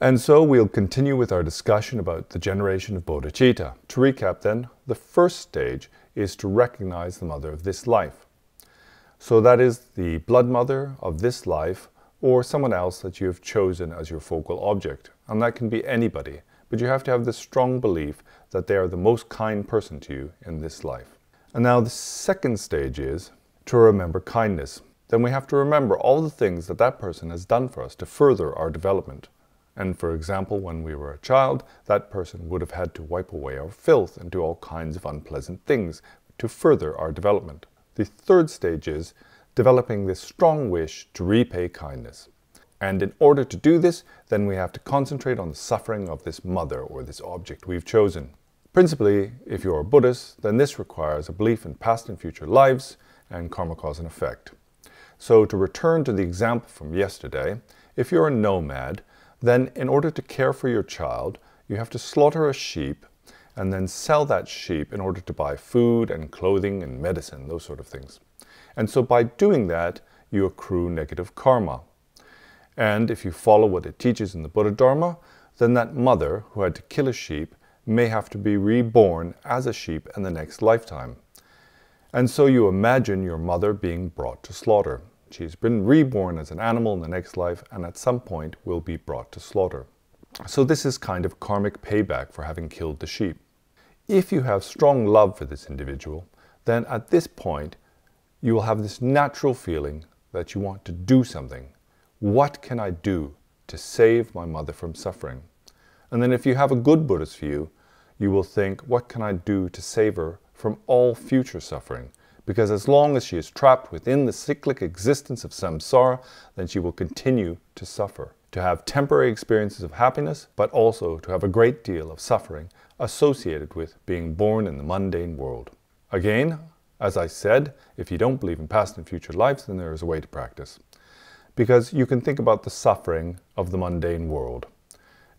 And so we'll continue with our discussion about the generation of bodhicitta. To recap then, the first stage is to recognize the mother of this life. So that is the blood mother of this life or someone else that you have chosen as your focal object. And that can be anybody, but you have to have this strong belief that they are the most kind person to you in this life. And now the second stage is to remember kindness. Then we have to remember all the things that that person has done for us to further our development. And for example, when we were a child, that person would have had to wipe away our filth and do all kinds of unpleasant things to further our development. The third stage is developing this strong wish to repay kindness. And in order to do this, then we have to concentrate on the suffering of this mother or this object we've chosen. Principally, if you're a Buddhist, then this requires a belief in past and future lives and karma cause and effect. So to return to the example from yesterday, if you're a nomad, then in order to care for your child, you have to slaughter a sheep and then sell that sheep in order to buy food and clothing and medicine, those sort of things. And so by doing that, you accrue negative karma. And if you follow what it teaches in the Buddha Dharma, then that mother who had to kill a sheep may have to be reborn as a sheep in the next lifetime. And so you imagine your mother being brought to slaughter. She's been reborn as an animal in the next life and at some point will be brought to slaughter. So this is kind of karmic payback for having killed the sheep. If you have strong love for this individual, then at this point you will have this natural feeling that you want to do something. What can I do to save my mother from suffering? And then if you have a good Buddhist view, you will think, what can I do to save her from all future suffering? Because as long as she is trapped within the cyclic existence of samsara, then she will continue to suffer, to have temporary experiences of happiness, but also to have a great deal of suffering associated with being born in the mundane world. Again, as I said, if you don't believe in past and future lives, then there is a way to practice. Because you can think about the suffering of the mundane world.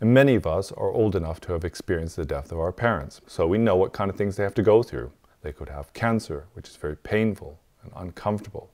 And many of us are old enough to have experienced the death of our parents, so we know what kind of things they have to go through. They could have cancer, which is very painful and uncomfortable.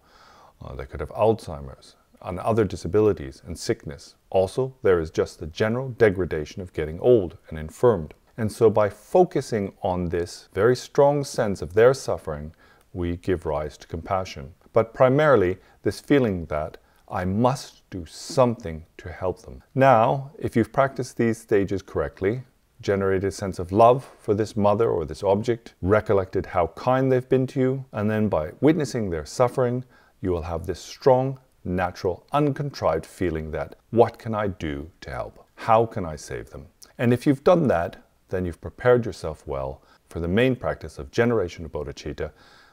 They could have Alzheimer's and other disabilities and sickness. Also, there is just the general degradation of getting old and infirmed. And so by focusing on this very strong sense of their suffering, we give rise to compassion. But primarily, this feeling that I must do something to help them. Now, if you've practiced these stages correctly, generated a sense of love for this mother or this object, recollected how kind they've been to you, and then by witnessing their suffering, you will have this strong, natural, uncontrived feeling that, what can I do to help? How can I save them? And if you've done that, then you've prepared yourself well for the main practice of generation of bodhicitta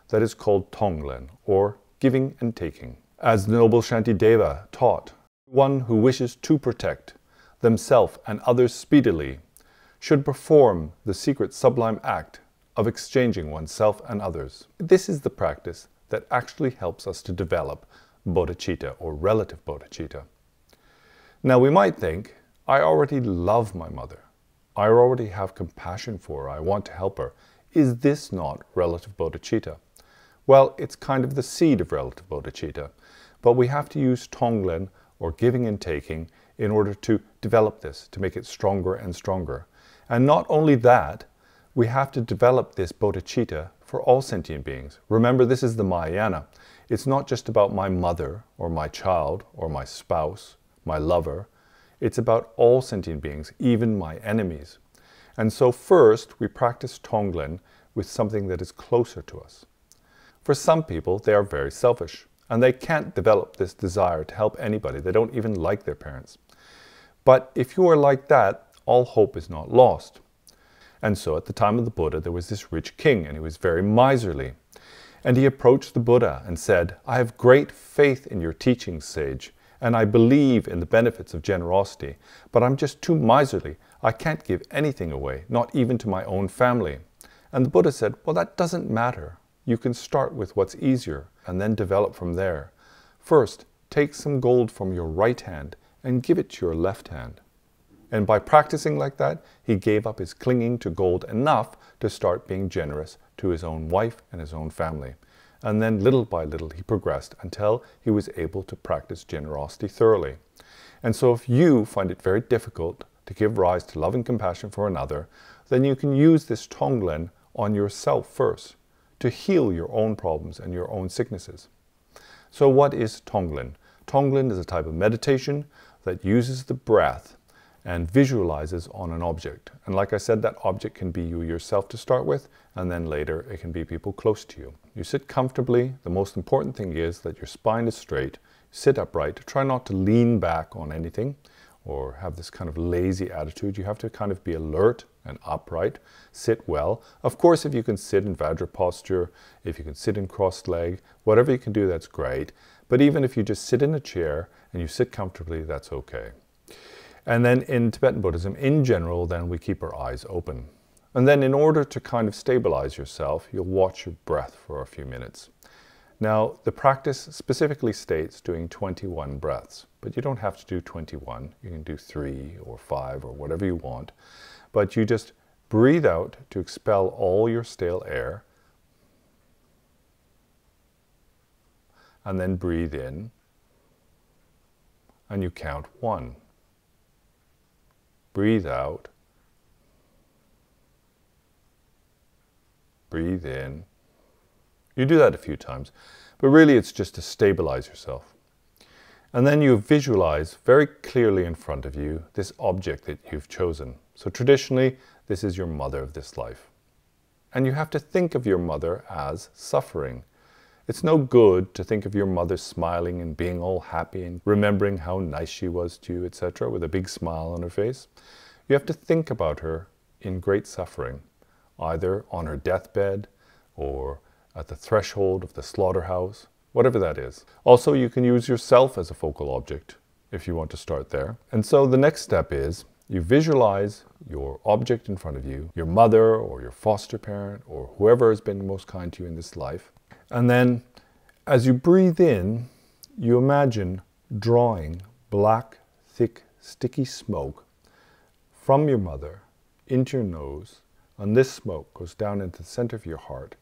that is called Tonglen, or giving and taking. As the noble Shantideva taught, one who wishes to protect themselves and others speedily should perform the secret sublime act of exchanging oneself and others. This is the practice that actually helps us to develop bodhicitta or relative bodhicitta. Now we might think, I already love my mother. I already have compassion for her. I want to help her. Is this not relative bodhicitta? Well, it's kind of the seed of relative bodhicitta, but we have to use Tonglen or giving and taking in order to develop this, to make it stronger and stronger. And not only that, we have to develop this bodhicitta for all sentient beings. Remember, this is the Mahayana. It's not just about my mother or my child or my spouse, my lover. It's about all sentient beings, even my enemies. And so first, we practice Tonglen with something that is closer to us. For some people, they are very selfish, and they can't develop this desire to help anybody. They don't even like their parents. But if you are like that, all hope is not lost. And so at the time of the Buddha, there was this rich king, and he was very miserly. And he approached the Buddha and said, I have great faith in your teachings, sage, and I believe in the benefits of generosity, but I'm just too miserly. I can't give anything away, not even to my own family. And the Buddha said, well, that doesn't matter. You can start with what's easier and then develop from there. First, take some gold from your right hand and give it to your left hand. And by practicing like that, he gave up his clinging to gold enough to start being generous to his own wife and his own family. And then little by little he progressed until he was able to practice generosity thoroughly. And so if you find it very difficult to give rise to love and compassion for another, then you can use this Tonglen on yourself first to heal your own problems and your own sicknesses. So what is Tonglen? Tonglen is a type of meditation that uses the breath and visualizes on an object. And like I said, that object can be you yourself to start with, and then later it can be people close to you. You sit comfortably. The most important thing is that your spine is straight. Sit upright. Try not to lean back on anything or have this kind of lazy attitude. You have to kind of be alert and upright. Sit well. Of course, if you can sit in Vajra posture, if you can sit in crossed leg, whatever you can do, that's great. But even if you just sit in a chair and you sit comfortably, that's okay. And then in Tibetan Buddhism, in general, then we keep our eyes open. And then in order to kind of stabilize yourself, you'll watch your breath for a few minutes. Now, the practice specifically states doing 21 breaths, but you don't have to do 21. You can do 3 or 5 or whatever you want. But you just breathe out to expel all your stale air. And then breathe in. And you count 1. Breathe out. Breathe in. You do that a few times, but really it's just to stabilize yourself. And then you visualize very clearly in front of you this object that you've chosen. So traditionally, this is your mother of this life. And you have to think of your mother as suffering. It's no good to think of your mother smiling and being all happy and remembering how nice she was to you, etc., with a big smile on her face. You have to think about her in great suffering, either on her deathbed or at the threshold of the slaughterhouse, whatever that is. Also, you can use yourself as a focal object if you want to start there. And so the next step is you visualize your object in front of you, your mother or your foster parent or whoever has been most kind to you in this life. And then as you breathe in, you imagine drawing black, thick, sticky smoke from your mother into your nose, and this smoke goes down into the center of your heart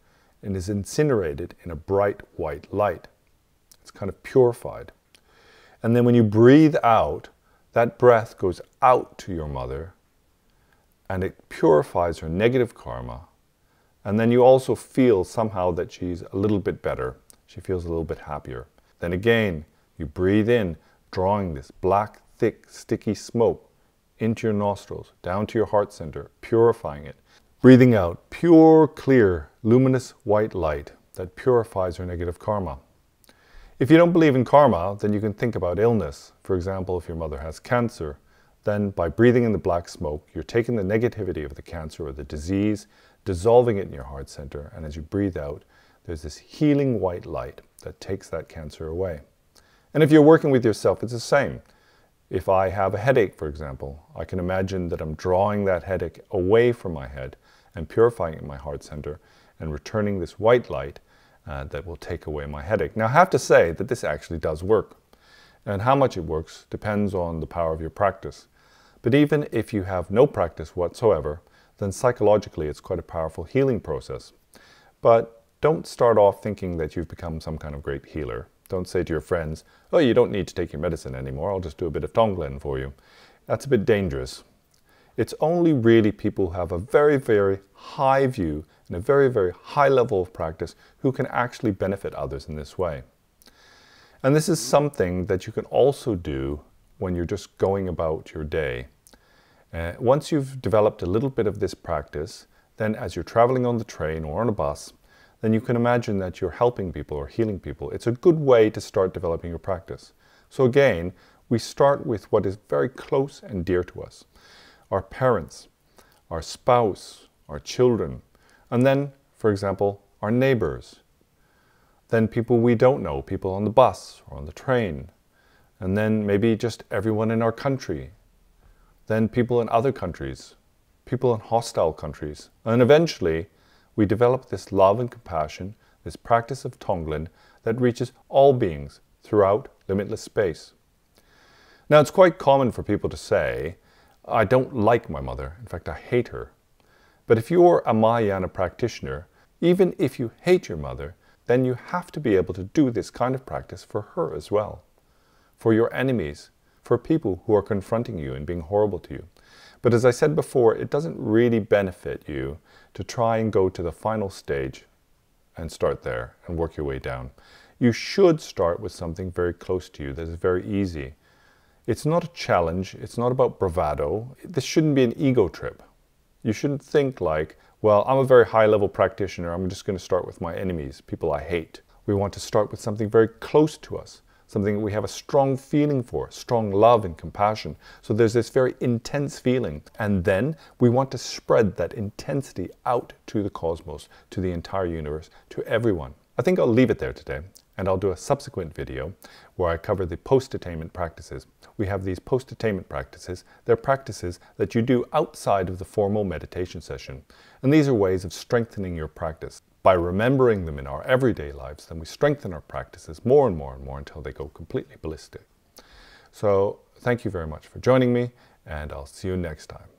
and is incinerated in a bright white light. It's kind of purified. And then when you breathe out, that breath goes out to your mother and it purifies her negative karma. And then you also feel somehow that she's a little bit better. She feels a little bit happier. Then again, you breathe in, drawing this black, thick, sticky smoke into your nostrils, down to your heart center, purifying it. Breathing out, pure, clear, luminous white light that purifies your negative karma. If you don't believe in karma, then you can think about illness. For example, if your mother has cancer, then by breathing in the black smoke, you're taking the negativity of the cancer or the disease, dissolving it in your heart center, and as you breathe out, there's this healing white light that takes that cancer away. And if you're working with yourself, it's the same. If I have a headache, for example, I can imagine that I'm drawing that headache away from my head and purifying it in my heart center and returning this white light that will take away my headache. Now, I have to say that this actually does work. And how much it works depends on the power of your practice. But even if you have no practice whatsoever, then psychologically it's quite a powerful healing process. But don't start off thinking that you've become some kind of great healer. Don't say to your friends, oh, you don't need to take your medicine anymore, I'll just do a bit of Tonglen for you. That's a bit dangerous. It's only really people who have a very, very high view and a very, very high level of practice who can actually benefit others in this way. And this is something that you can also do when you're just going about your day. Once you've developed a little bit of this practice, then as you're traveling on the train or on a bus, then you can imagine that you're helping people or healing people. It's a good way to start developing your practice. So again, we start with what is very close and dear to us. Our parents, our spouse, our children, and then, for example, our neighbors. Then people we don't know, people on the bus or on the train. And then maybe just everyone in our country. Then people in other countries, people in hostile countries. And eventually, we develop this love and compassion, this practice of Tonglen that reaches all beings throughout limitless space. Now, it's quite common for people to say, I don't like my mother. In fact, I hate her. But if you're a Mahayana practitioner, even if you hate your mother, then you have to be able to do this kind of practice for her as well. For your enemies, for people who are confronting you and being horrible to you. But as I said before, it doesn't really benefit you to try and go to the final stage and start there and work your way down. You should start with something very close to you that is very easy. It's not a challenge. It's not about bravado. This shouldn't be an ego trip. You shouldn't think like, well, I'm a very high-level practitioner. I'm just going to start with my enemies, people I hate. We want to start with something very close to us, something we have a strong feeling for, strong love and compassion. So there's this very intense feeling. And then we want to spread that intensity out to the cosmos, to the entire universe, to everyone. I think I'll leave it there today, and I'll do a subsequent video where I cover the post-attainment practices. We have these post-attainment practices. They're practices that you do outside of the formal meditation session. And these are ways of strengthening your practice. By remembering them in our everyday lives, then we strengthen our practices more and more and more until they go completely ballistic. So thank you very much for joining me, and I'll see you next time.